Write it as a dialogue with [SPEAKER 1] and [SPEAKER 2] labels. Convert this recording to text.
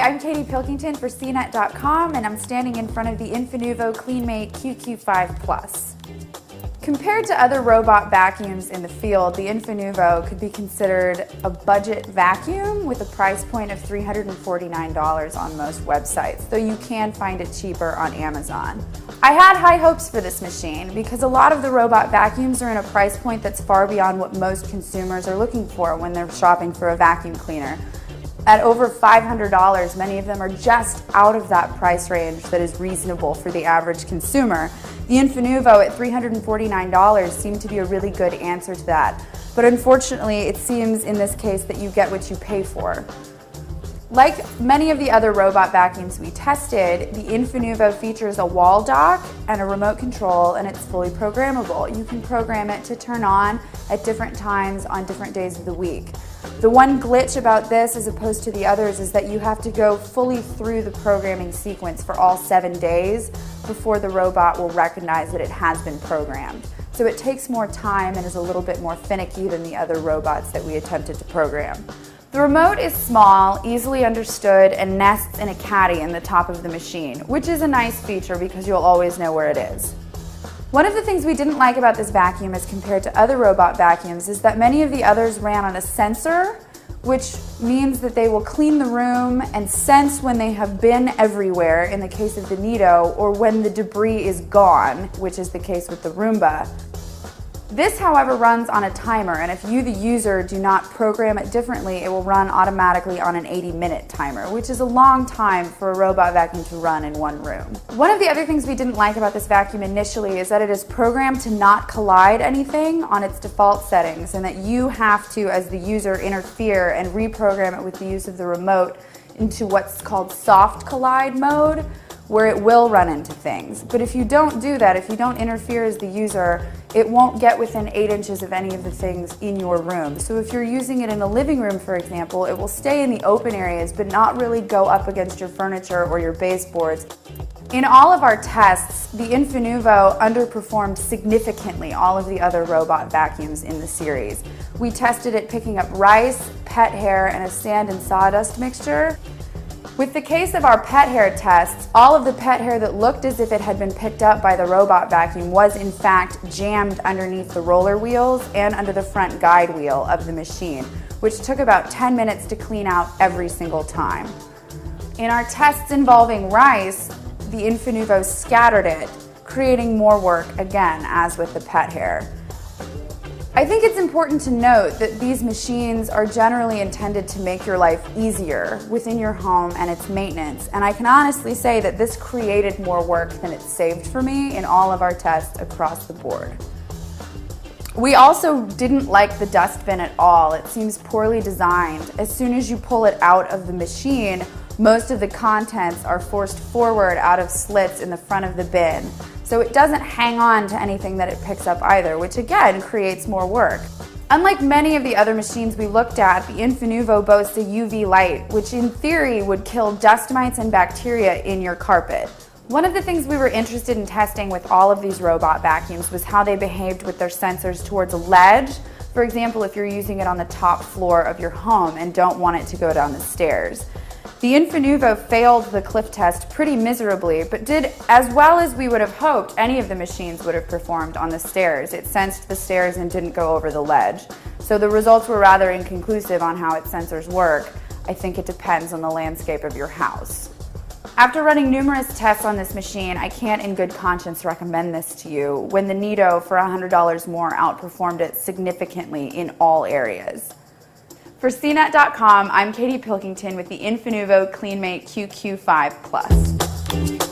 [SPEAKER 1] I'm Katie Pilkington for CNET.com, and I'm standing in front of the Infinuvo CleanMate QQ51230. Compared to other robot vacuums in the field, the Infinuvo could be considered a budget vacuum with a price point of $349 on most websites, though you can find it cheaper on Amazon. I had high hopes for this machine because a lot of the robot vacuums are in a price point that's far beyond what most consumers are looking for when they're shopping for a vacuum cleaner. At over $500, many of them are just out of that price range that is reasonable for the average consumer. The Infinuvo at $349 seemed to be a really good answer to that, but unfortunately it seems in this case that you get what you pay for. Like many of the other robot vacuums we tested, the Infinuvo features a wall dock and a remote control, and it's fully programmable. You can program it to turn on at different times on different days of the week. The one glitch about this, as opposed to the others, is that you have to go fully through the programming sequence for all 7 days before the robot will recognize that it has been programmed. So it takes more time and is a little bit more finicky than the other robots that we attempted to program. The remote is small, easily understood, and nests in a caddy in the top of the machine, which is a nice feature because you'll always know where it is. One of the things we didn't like about this vacuum as compared to other robot vacuums is that many of the others ran on a sensor, which means that they will clean the room and sense when they have been everywhere in the case of the Nito, or when the debris is gone, which is the case with the Roomba. This, however, runs on a timer, and if you, the user, do not program it differently, it will run automatically on an 80-minute timer, which is a long time for a robot vacuum to run in one room. One of the other things we didn't like about this vacuum initially is that it is programmed to not collide anything on its default settings, and that you have to, as the user, interfere and reprogram it with the use of the remote into what's called soft collide mode, where it will run into things. But if you don't do that, if you don't interfere as the user, it won't get within 8 inches of any of the things in your room. So if you're using it in the living room, for example, it will stay in the open areas but not really go up against your furniture or your baseboards. In all of our tests, the Infinuvo underperformed significantly all of the other robot vacuums in the series. We tested it picking up rice, pet hair, and a sand and sawdust mixture. With the case of our pet hair tests, all of the pet hair that looked as if it had been picked up by the robot vacuum was in fact jammed underneath the roller wheels and under the front guide wheel of the machine, which took about 10 minutes to clean out every single time. In our tests involving rice, the Infinuvo scattered it, creating more work again, as with the pet hair. I think it's important to note that these machines are generally intended to make your life easier within your home and its maintenance, and I can honestly say that this created more work than it saved for me in all of our tests across the board. We also didn't like the dust bin at all. It seems poorly designed. As soon as you pull it out of the machine, most of the contents are forced forward out of slits in the front of the bin. So it doesn't hang on to anything that it picks up either, which again creates more work. Unlike many of the other machines we looked at, the Infinuvo boasts a UV light, which in theory would kill dust mites and bacteria in your carpet. One of the things we were interested in testing with all of these robot vacuums was how they behaved with their sensors towards a ledge. For example, if you're using it on the top floor of your home and don't want it to go down the stairs. The Infinuvo failed the cliff test pretty miserably, but did as well as we would have hoped any of the machines would have performed on the stairs. It sensed the stairs and didn't go over the ledge. So the results were rather inconclusive on how its sensors work. I think it depends on the landscape of your house. After running numerous tests on this machine, I can't in good conscience recommend this to you when the Nito for $100 more outperformed it significantly in all areas. For CNET.com, I'm Katie Pilkington with the Infinuvo CleanMate QQ51230.